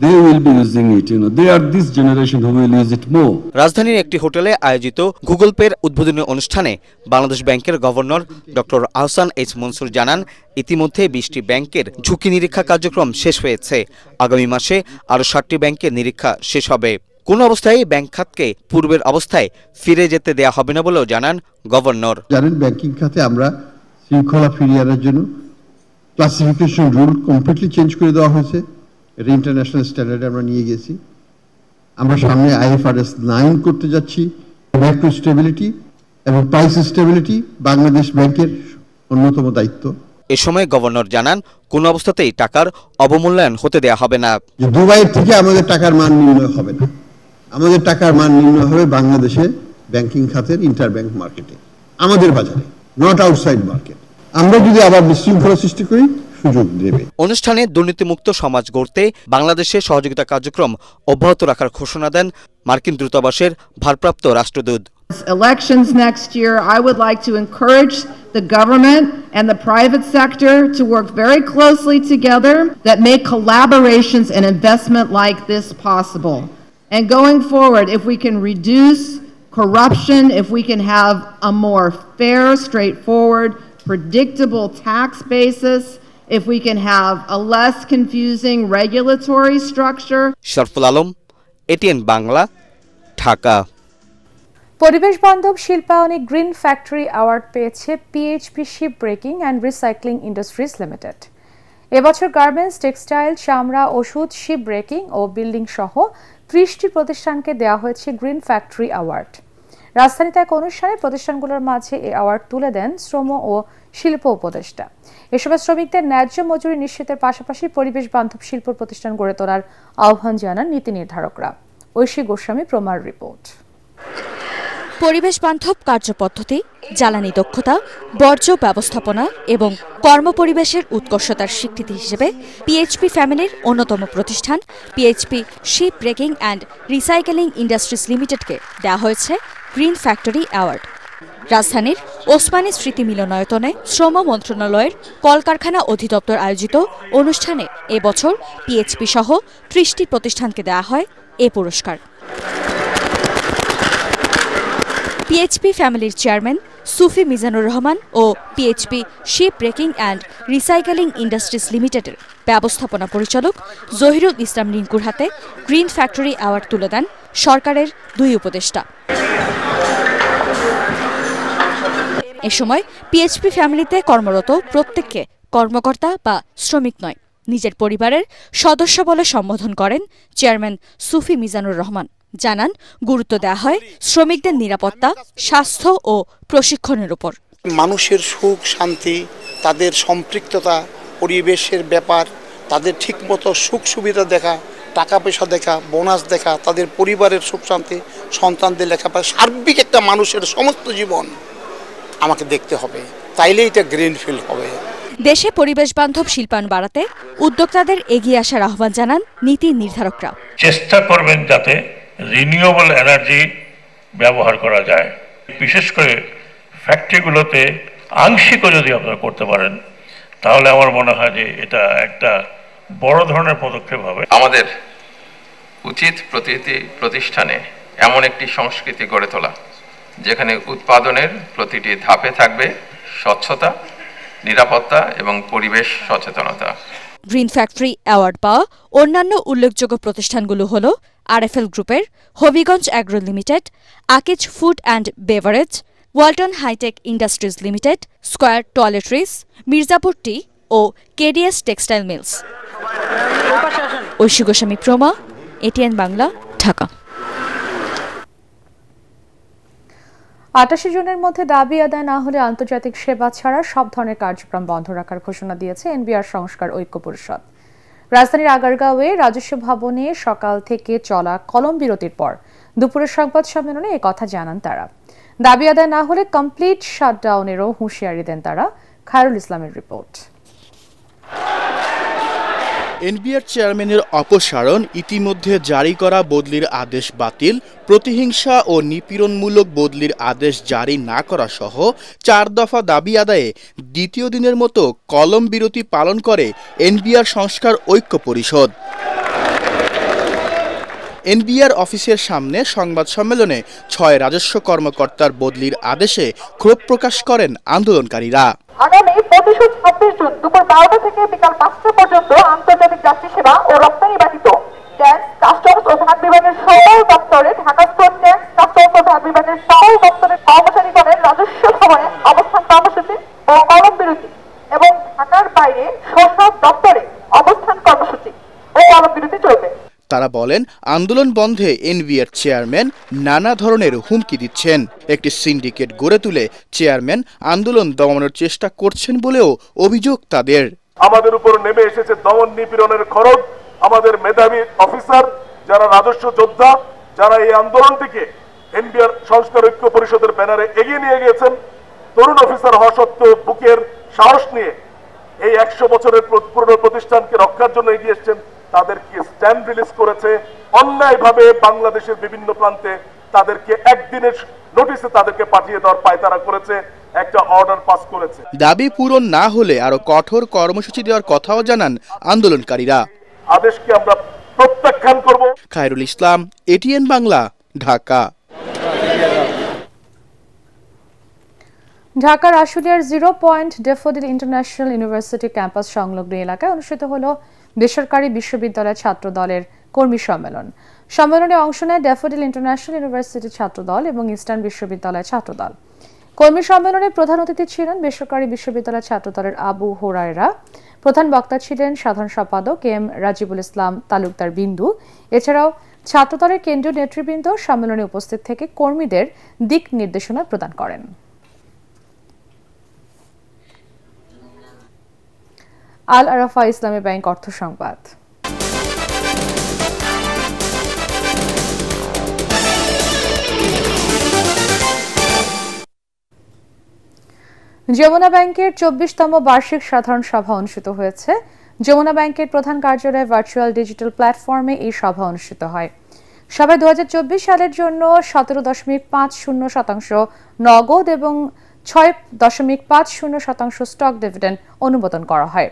they will be using it, they are this generation who will use it more. রাজধানীর একটি হোটেলে আয়োজিত Google পের উদ্বোধনী অনুষ্ঠানে বাংলাদেশ ব্যাংকের governor doctor Ahsan H Mansur জানান, ইতিমধ্যে 20টি ব্যাংকের ঝুঁকি নিরীক্ষা কার্যক্রম শেষ হয়েছে। আগামী মাসে আরও 60টি ব্যাংকের নিরীক্ষা শেষ হবে। কোনো অবস্থায় ব্যাংক খাতকে পূর্বের অবস্থায় ফিরে যেতে দেয়া হবে না বলেও জানান গভর্নর। জানেন, ব্যাংকিং খাতে আমরা শৃঙ্খলা ফিরিয়ে আনার জন্য ক্লাসিফিকেশন রুল কমপ্লিটলি চেঞ্জ করে দেওয়া হয়েছে। এটা ইন্টারন্যাশনাল স্ট্যান্ডার্ডে আমরা নিয়ে গেছি। আমরা সামনে IFRS 9 করতে যাচ্ছি। ম্যাক্রো স্টেবিলিটি এবং প্রাইস স্টেবিলিটি বাংলাদেশ ব্যাংকের অন্যতম দায়িত্ব। এ সময় গভর্নর জানান, কোনো অবস্থাতেই টাকার অবমূল্যায়ন হতে দেয়া হবে না। দুবাইয়ের থেকে আমাদের টাকার মান নির্ণয় হবে না, আমাদের টাকার মান নির্ণয় হবে বাংলাদেশে ব্যাংকিং খাতের ইন্টারব্যাংক মার্কেটে, আমাদের বাজারে, নট আউটসাইড মার্কেট। আমরা যদি আবার বিশৃঙ্খলা সৃষ্টি করি, সুযোগ দেবে। অনুষ্ঠানে দুর্নীতিমুক্ত সমাজ গড়তে বাংলাদেশে সহযোগিতা কার্যক্রম অব্যাহত রাখার ঘোষণা দেন মার্কিন দূতাবাসের ভারপ্রাপ্ত রাষ্ট্রদূত। Elections next year, I would like to encourage the government and the private sector to work very closely together that make collaborations and investment like this possible. And going forward, if we can reduce corruption, if we can have a more fair, straightforward, predictable tax basis, if we can have a less confusing regulatory structure. Sharful Alam, ATN Bangla, Dhaka. পরিবেশ বান্ধব শিল্পায়নে green factory award পেয়েছে PHP ship breaking and recycling industries limited. এবছর garments, textile, চামড়া, ওষুধ, ship breaking ও building সহ 30টি প্রতিষ্ঠানকে দেওয়া হয়েছে গ্রিন ফ্যাক্টরি অ্যাওয়ার্ড। রাজধানীতে এক অনুষ্ঠানে প্রতিষ্ঠানগুলোর মাঝে এই অ্যাওয়ার্ড তুলে দেন শ্রম ও শিল্প উপদেষ্টা। এসব শ্রমিকদের ন্যায্য মজুরি নিশ্চিতের পাশাপাশি পরিবেশ বান্ধব শিল্প প্রতিষ্ঠান গড়ে তোলার আহ্বান জানান নীতি নির্ধারকরা। ঐশী গোস্বামী প্রমার রিপোর্ট। পরিবেশ বান্ধব কার্যপদ্ধতি, জ্বালানি দক্ষতা, বর্জ্য ব্যবস্থাপনা এবং কর্মপরিবেশের উৎকর্ষতার স্বীকৃতি হিসেবে পিএইচপি ফ্যামিলির অন্যতম প্রতিষ্ঠান PHP ship breaking and recycling industries লিমিটেডকে দেওয়া হয়েছে গ্রিন ফ্যাক্টরি অ্যাওয়ার্ড। রাজধানীর ওসমানী স্মৃতি মিলনায়তনে শ্রম মন্ত্রণালয়ের কলকারখানা অধিদপ্তর আয়োজিত অনুষ্ঠানে এবছর পিএইচপি সহ 30টি প্রতিষ্ঠানকে দেওয়া হয় এ পুরস্কার। পিএইচপি ফ্যামিলির চেয়ারম্যান সুফি মিজানুর রহমান ও PHP ship breaking and recycling industries লিমিটেডের ব্যবস্থাপনা পরিচালক জহিরুল ইসলাম রিঙ্কুর হাতে গ্রিন ফ্যাক্টরি অ্যাওয়ার্ড তুলে দেন সরকারের 2 উপদেষ্টা। এ সময় পিএইচপি ফ্যামিলিতে কর্মরত প্রত্যেককে কর্মকর্তা বা শ্রমিক নয়, নিজের পরিবারের সদস্য বলে সম্বোধন করেন চেয়ারম্যান সুফি মিজানুর রহমান। জানান, গুরুত্ব দেওয়া হয় শ্রমিকদের নিরাপত্তা, স্বাস্থ্য ও প্রশিক্ষণের উপর। মানুষের সুখ শান্তি, তাদের সম্পৃক্ততা, পরিবেশের ব্যাপার, তাদের ঠিকমতো সুখ সুবিধা দেখা, টাকা পয়সা দেখা, বোনাস দেখা, তাদের পরিবারের সুখ শান্তি, সন্তানদের লেখাপড়া, সার্বিক একটা মানুষের সমস্ত জীবন আমাকে দেখতে হবে, তাইলে এটা গ্রিনফিল্ড হবে। দেশে পরিবেশ বান্ধব শিল্পায়ন বাড়াতে উদ্যোক্তাদের এগিয়ে আসার আহ্বান জানান নীতি নির্ধারকরা। চেষ্টা করবেন যাতে রিনিউয়েবল এনার্জি ব্যবহার করা যায়, বিশেষ করে ফ্যাক্টরিগুলোতে আংশিকও যদি আপনারা করতে পারেন, তাহলে আমার মনে হয় যে এটা একটা বড় ধরনের পদক্ষেপ হবে। আমাদের উচিত প্রতিটি প্রতিষ্ঠানে এমন একটি সংস্কৃতি গড়ে তোলা যেখানে উৎপাদনের প্রতিটি ধাপে থাকবে স্বচ্ছতা নিরাপত্তা এবং পরিবেশ সচেতনতা। গ্রিন ফ্যাক্টরি অ্যাওয়ার্ড পাওয়া অন্যান্য উল্লেখযোগ্য প্রতিষ্ঠানগুলো হল আরএফএল গ্রুপের Habiganj agro limited, Akij food and beverage, Walton hi tech industries limited, square toiletries, Mirzapur tea ও KDS textile mills. Oishi Goswami Proma, ATN Bangla, Dhaka. ৮৮ জনের মধ্যে দাবি আদায় না হলে আন্তর্জাতিক সেবা ছাড়া সব ধরনের কার্যক্রম বন্ধ রাখার ঘোষণা দিয়েছে এনবিআর সংস্কার ঐক্য পরিষদ। রাজধানীর আগারগাঁওয়ে রাজস্ব ভবনে সকাল থেকে চলা কলম বিরতির পর দুপুরের সংবাদ সম্মেলনে একথা জানান তারা। দাবি আদায় না হলে কমপ্লিট শাটডাউনেরও হুঁশিয়ারি দেন তারা। খায়রুল ইসলামের রিপোর্ট। এনবিআর চেয়ারম্যানের অপসারণ, ইতিমধ্যে জারি করা বদলির আদেশ বাতিল, প্রতিহিংসা ও নিপীড়নমূলক বদলির আদেশ জারি না করা সহ 4 দফা দাবি আদায়ে দ্বিতীয় দিনের মতো কলম বিরতি পালন করে এনবিআর সংস্কার ঐক্য পরিষদ। এনবিআর অফিসের সামনে সংবাদ সম্মেলনে 6 রাজস্ব কর্মকর্তার বদলির আদেশে ক্ষোভ প্রকাশ করেন আন্দোলনকারীরা। আগামী 25-26 জুন দুপুর 12টা থেকে বিকাল 5টা পর্যন্ত আন্তর্জাতিক যাত্রী সেবা ও রপ্তানি ব্যতীত ট্যাক্স, কাস্টমস ও ধান বিভাগের সকল দপ্তরে, ঢাকা স্টোর ট্যাক্স, কাস্টমস ও ধান বিভাগের সকল দপ্তরের কর্মচারীগণের রাজস্ব ভবনে অবস্থান কর্মসূচি ও কলম বিরতি এবং ঢাকার বাইরে সব দপ্তরে অবস্থান কর্মসূচি ও কলম বিরতি চলবে। তারা বলেন, আন্দোলন বন্ধে এনবিআর চেয়ারম্যান নানা ধরনের হুমকি দিচ্ছেন। একটি সিন্ডিকেট গড়ে তুলে চেয়ারম্যান আন্দোলন দমানোর চেষ্টা করছেন বলেও অভিযোগ তাদের। আমাদের উপর নেমে এসেছে দমন নিপীড়নের খড়গ। আমাদের মেধাবী অফিসার, যারা রাজস্ব যোদ্ধা, যারা এই আন্দোলনটিকে এনবিআর সংস্কার ঐক্য পরিষদের ব্যানারে এগিয়ে নিয়ে গিয়েছেন, তরুণ অফিসার হওয়া সত্ত্বেও বুকের সাহস নিয়ে এই 100 বছরের পুরনো প্রতিষ্ঠানকে রক্ষার জন্য এগিয়ে এসেছেন, তাদেরকে স্ট্যান্ড রিলিজ করেছে। অন্যায়ভাবে বাংলাদেশের বিভিন্ন প্রান্তে তাদেরকে একদিনের নোটিশে তাদেরকে পাঠিয়ে দেওয়ার পায়তারা করেছে, একটা অর্ডার পাস করেছে। দাবি পূরণ না হলে আরো কঠোর কর্মসূচি দেওয়ার কথাও জানান আন্দোলনকারীরা। আদেশকে আমরা প্রত্যাখ্যান করব। খায়রুল ইসলাম, এটিএন বাংলা, ঢাকা। ঢাকার আশুলিয়ার 0 point daffodil international university campus সংলগ্ন এলাকায় অনুষ্ঠিত হলো বেসরকারি বিশ্ববিদ্যালয় ছাত্র দলের কর্মী সম্মেলন। সম্মেলনে অংশ নেয় ড্যাফোডিল ইন্টারন্যাশনাল ইউনিভার্সিটি ছাত্র দল এবং ইস্টার্ন বিশ্ববিদ্যালয় ছাত্র দল। কর্মী সম্মেলনে প্রধান অতিথি ছিলেন বেসরকারি বিশ্ববিদ্যালয় ছাত্র দলের আবু হুরায়রা। প্রধান বক্তা ছিলেন সাধারণ সম্পাদক এম রাজিবুল ইসলাম তালুকদার বিন্দু। এছাড়াও ছাত্র দলের কেন্দ্রীয় নেতৃবৃন্দ সম্মেলনে উপস্থিত থেকে কর্মীদের দিক নির্দেশনা প্রদান করেন। আল আরাফা ইসলামী ব্যাংক অর্থ সংবাদ। যমুনা ব্যাংকের 24তম বার্ষিক সাধারণ সভা অনুষ্ঠিত হয়েছে। যমুনা ব্যাংকের প্রধান কার্যালয়ে ভার্চুয়াল ডিজিটাল প্ল্যাটফর্মে এই সভা অনুষ্ঠিত হয়। সভায় 2024 সালের জন্য 17.50% নগদ এবং 6.50% স্টক ডিভিডেন্ড অনুমোদন করা হয়।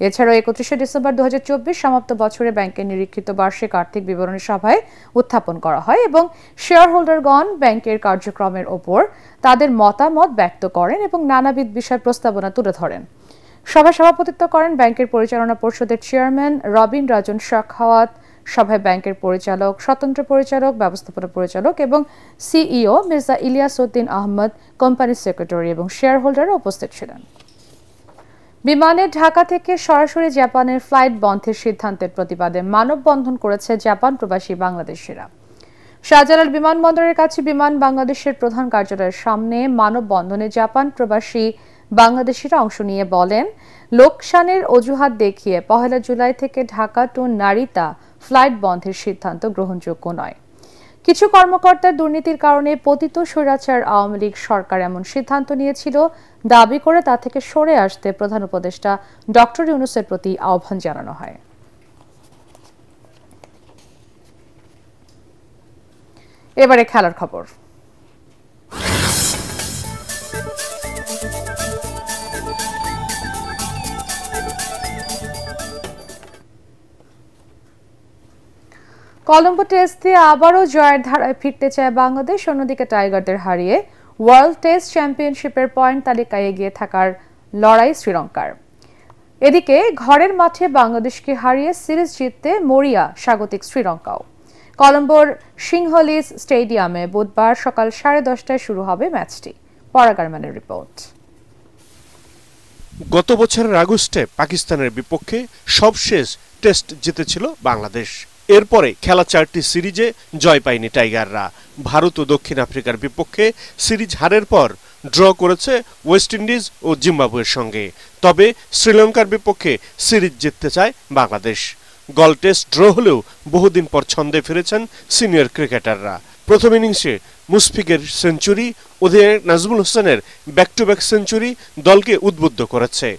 এছাড়াও 31 ডিসেম্বর 2024 সমাপ্ত বছরে ব্যাংকের নিরীক্ষিত বার্ষিক আর্থিক বিবরণী সভায় উত্থাপন করা হয় এবং শেয়ার হোল্ডারগণ ব্যাংকের কার্যক্রমের ওপর তাদের মতামত ব্যক্ত করেন এবং নানাবিধ বিষয় প্রস্তাবনা তুলে ধরেন। সভায় সভাপতিত্ব করেন ব্যাংকের পরিচালনা পর্ষদের চেয়ারম্যান রবিন রাজন শাখাওয়াত। সভায় ব্যাংকের পরিচালক, স্বতন্ত্র পরিচালক, ব্যবস্থাপনা পরিচালক এবং সিইও মির্জা ইলিয়াস উদ্দিন আহমদ, কোম্পানির সেক্রেটারি এবং শেয়ার হোল্ডাররা উপস্থিত ছিলেন। বিমানে ঢাকা থেকে সরাসরি জাপানের ফ্লাইট বন্ধের সিদ্ধান্তের প্রতিবাদে মানববন্ধন করেছে জাপান প্রবাসী বাংলাদেশিরা। শাহজালাল বিমানবন্দরের কাছে বিমান বাংলাদেশের প্রধান কার্যালয়ের সামনে মানববন্ধনে জাপান প্রবাসী বাংলাদেশিরা অংশ নিয়ে বলেন, লোকসানের অজুহাত দেখিয়ে 1 জুলাই থেকে ঢাকা টু নারিতা ফ্লাইট বন্ধের সিদ্ধান্ত গ্রহণযোগ্য নয়। কিছু কর্মকর্তার দুর্নীতির কারণে পতিত স্বৈরাচার আওয়ামী লীগ সরকার এমন সিদ্ধান্ত নিয়েছিল দাবি করে তা থেকে সরে আসতে প্রধান উপদেষ্টা ডক্টর ইউনূসের প্রতি আহ্বান জানানো হয়। এবারে খেলার খবর। কলম্বো টেস্টে আবারও জয়ের ধারায় ফিরতে চায় বাংলাদেশ। অন্যদিকে টাইগারদের হারিয়ে ওয়ার্ল্ড টেস্ট চ্যাম্পিয়নশিপের পয়েন্ট তালিকায় এগিয়ে থাকার লড়াই শ্রীলঙ্কার। এদিকে ঘরের মাঠে বাংলাদেশকে হারিয়ে সিরিজ জিততে মরিয়া স্বাগতিক শ্রীলঙ্কাও। কলম্বোর সিংহলিজ স্টেডিয়ামে বুধবার সকাল 10:30টায় শুরু হবে ম্যাচটি। পরাগারমানের রিপোর্ট। গত বছরের আগস্টে পাকিস্তানের বিপক্ষে সবশেষ টেস্ট জিতেছিল বাংলাদেশ। এরপরে খেলা 4টি সিরিজে জয় পায়নি টাইগাররা। ভারত ও দক্ষিণ আফ্রিকার বিপক্ষে সিরিজ হারের পর ড্র করেছে ওয়েস্ট ইন্ডিজ ও জিম্বাবুয়ের সঙ্গে। তবে শ্রীলঙ্কার বিপক্ষে সিরিজ জিততে চায় বাংলাদেশ। গল টেস্ট ড্র হলেও বহুদিন পর ছন্দে ফিরেছেন সিনিয়র ক্রিকেটাররা। প্রথম ইনিংসে মুশফিকের সেঞ্চুরি, অধিনায়ক নাজমুল হোসেনের ব্যাক টু ব্যাক সেঞ্চুরি দলকে উদ্বুদ্ধ করেছে।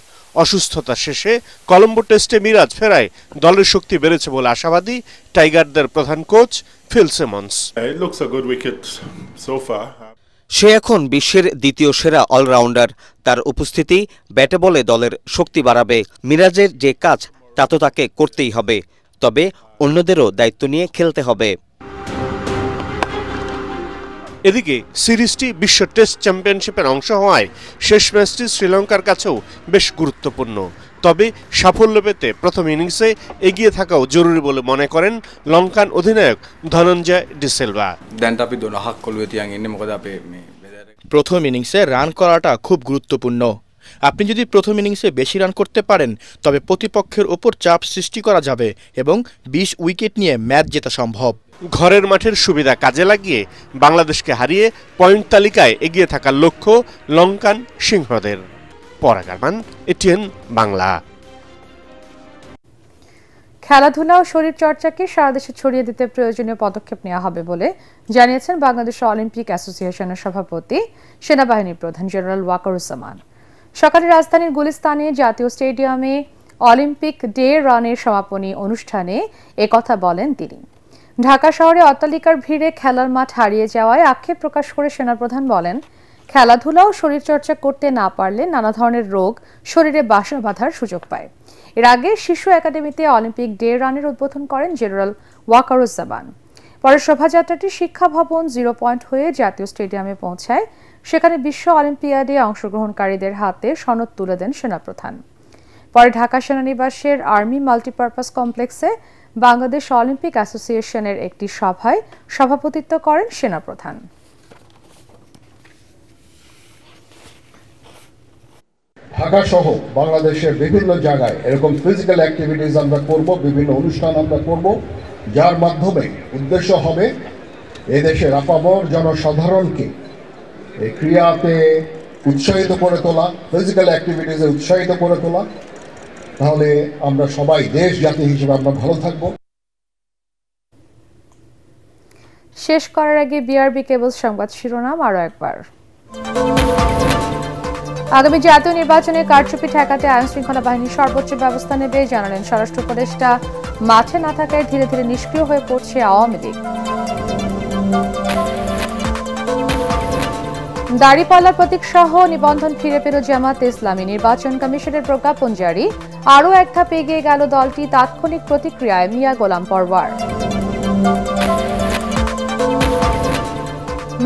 অসুস্থতা শেষে কলম্বো টেস্টে মিরাজ ফেরায় দলের শক্তি বেড়েছে বলে আশাবাদী টাইগারদের প্রধান কোচ ফিল সিমন্স। সে এখন বিশ্বের দ্বিতীয় সেরা অলরাউন্ডার। তার উপস্থিতি ব্যাটে বলে দলের শক্তি বাড়াবে। মিরাজের যে কাজ তা তো তাকে করতেই হবে, তবে অন্যদেরও দায়িত্ব নিয়ে খেলতে হবে। এদিকে সিরিজটি বিশ্ব টেস্ট চ্যাম্পিয়নশিপের অংশ হওয়ায় শেষ ম্যাচটি শ্রীলঙ্কার কাছেও বেশ গুরুত্বপূর্ণ। তবে সাফল্য পেতে প্রথম ইনিংসে এগিয়ে থাকাও জরুরি বলে মনে করেন লঙ্কান অধিনায়ক ধনঞ্জয় ডিসিলভা। প্রথম ইনিংসে রান করাটা খুব গুরুত্বপূর্ণ। আপনি যদি প্রথম ইনিংসে বেশি রান করতে পারেন তবে প্রতিপক্ষের ওপর চাপ সৃষ্টি করা যাবে এবং 20 উইকেট নিয়ে ম্যাচ জেতা সম্ভব। ঘরের মাঠের সুবিধা কাজে লাগিয়ে বাংলাদেশকে হারিয়ে পয়েন্ট তালিকায় এগিয়ে থাকার লক্ষ্য লঙ্কান সিংহদের। পরাগারমান, এটিএন বাংলা। খেলাধুলা ও শরীর চর্চাকে সারা দেশে ছড়িয়ে দিতে প্রয়োজনীয় পদক্ষেপ নেওয়া হবে বলে জানিয়েছেন বাংলাদেশ অলিম্পিক অ্যাসোসিয়েশনের সভাপতি সেনাবাহিনীর প্রধান জেনারেল ওয়াকারুজ্জামান। সকালে রাজধানীর গুলিস্তানে জাতীয় স্টেডিয়ামে অলিম্পিক ডে রানের সমাপনী অনুষ্ঠানে একথা বলেন তিনি। ঢাকা শহরে অট্টালিকার ভিড়ে খেলার মাঠ হারিয়ে যাওয়ায় আক্ষেপ প্রকাশ করে সেনাপ্রধান বলেন, খেলাধুলা ও শরীরচর্চা করতে না পারলে নানা ধরনের রোগ শরীরে বাসা বাঁধার সুযোগ পায়। এর আগে শিশু একাডেমিতে অলিম্পিক ডে রানের উদ্বোধন করেন জেনারেল ওয়াকারুজ্জামান। পরে শোভাযাত্রাটি শিক্ষা ভবন 0 পয়েন্ট হয়ে জাতীয় স্টেডিয়ামে পৌঁছায়। সেখানে বিশ্ব অলিম্পিয়াডে অংশগ্রহণকারীদের হাতে সনদ তুলে দেন সেনাপ্রধান। পরে ঢাকা সেনানিবাসের আর্মি মাল্টিপারপাস কমপ্লেক্সে বাংলাদেশ অলিম্পিক অ্যাসোসিয়েশনের একটি সভায় সভাপতিত্ব করেন সেনাপ্রধান। ঢাকা সহ বাংলাদেশের বিভিন্ন জায়গায় এরকম ফিজিক্যাল অ্যাক্টিভিটিস আমরা করব, বিভিন্ন অনুষ্ঠান আমরা করব, যার মাধ্যমে উদ্দেশ্য হবে এদেশের আপামর জনসাধারণকে এই ক্রীড়াতে উৎসাহিত করে তোলা, ফিজিক্যাল অ্যাক্টিভিটিসে উৎসাহিত করে তোলা। তাহলে আমরা সবাই দেশ জাতি হিসেবে আমরা ভালো থাকব। শেষ করার আগে বিআরবি কেবল সংবাদ শিরোনাম আরো একবার। আগামী জাতীয় নির্বাচনে কারচুপি ঠেকাতে আইন শৃঙ্খলা বাহিনী সর্বোচ্চ ব্যবস্থা নেবে জানালেন স্বরাষ্ট্র উপদেষ্টা। মাঠে না থাকায় ধীরে ধীরে নিষ্ক্রিয় হয়ে পড়ছে আওয়ামী লীগ। দাড়িপাল্লার প্রতীক সহ নিবন্ধন ফিরে পেল জামাত ইসলামী। নির্বাচন কমিশনের প্রজ্ঞাপন জারি। আরও এক ধাপ এগিয়ে গেল দলটি। তাৎক্ষণিক প্রতিক্রিয়ায় মিয়া গোলাম পরওয়ার।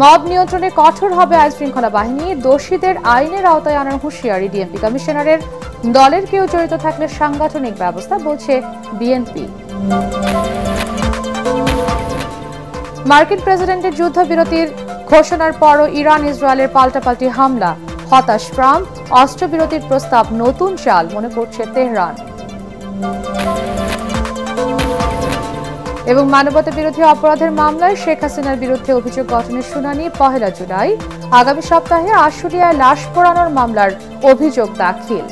মব নিয়ন্ত্রণে কঠোর হবে আইন শৃঙ্খলা বাহিনী। দোষীদের আইনের আওতায় আনার হুঁশিয়ারি ডিএমপি কমিশনারের। দলের কেউ জড়িত থাকলে সাংগঠনিক ব্যবস্থা বলছে বিএনপি। মার্কিন প্রেসিডেন্টের যুদ্ধবিরতির ঘোষণার পরও ইরান ইসরায়েলের পাল্টাপাল্টি হামলা। হতাশ ট্রাম্প। অস্ত্রবিরতির প্রস্তাব নতুন চাল মনে করছে তেহরান। এবং মানবতা বিরোধী অপরাধের মামলায় শেখ হাসিনার বিরুদ্ধে অভিযোগ গঠনের শুনানি 1 জুলাই। আগামী সপ্তাহে আশুলিয়ায় লাশ পোড়ানোর মামলার অভিযোগ দাখিল।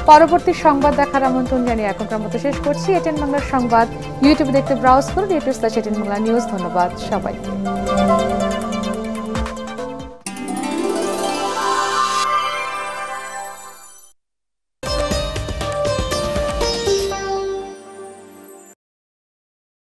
পরবর্তী সংবাদ দেখার আমন্ত্রণ জানিয়ে এখনকার মতো শেষ করছি। এটিএন বাংলার সংবাদ ইউটিউবে দেখতে ব্রাউজ করুন, ইউটিউব/এটিএন বাংলা নিউজ। ধন্যবাদ সবাইকে।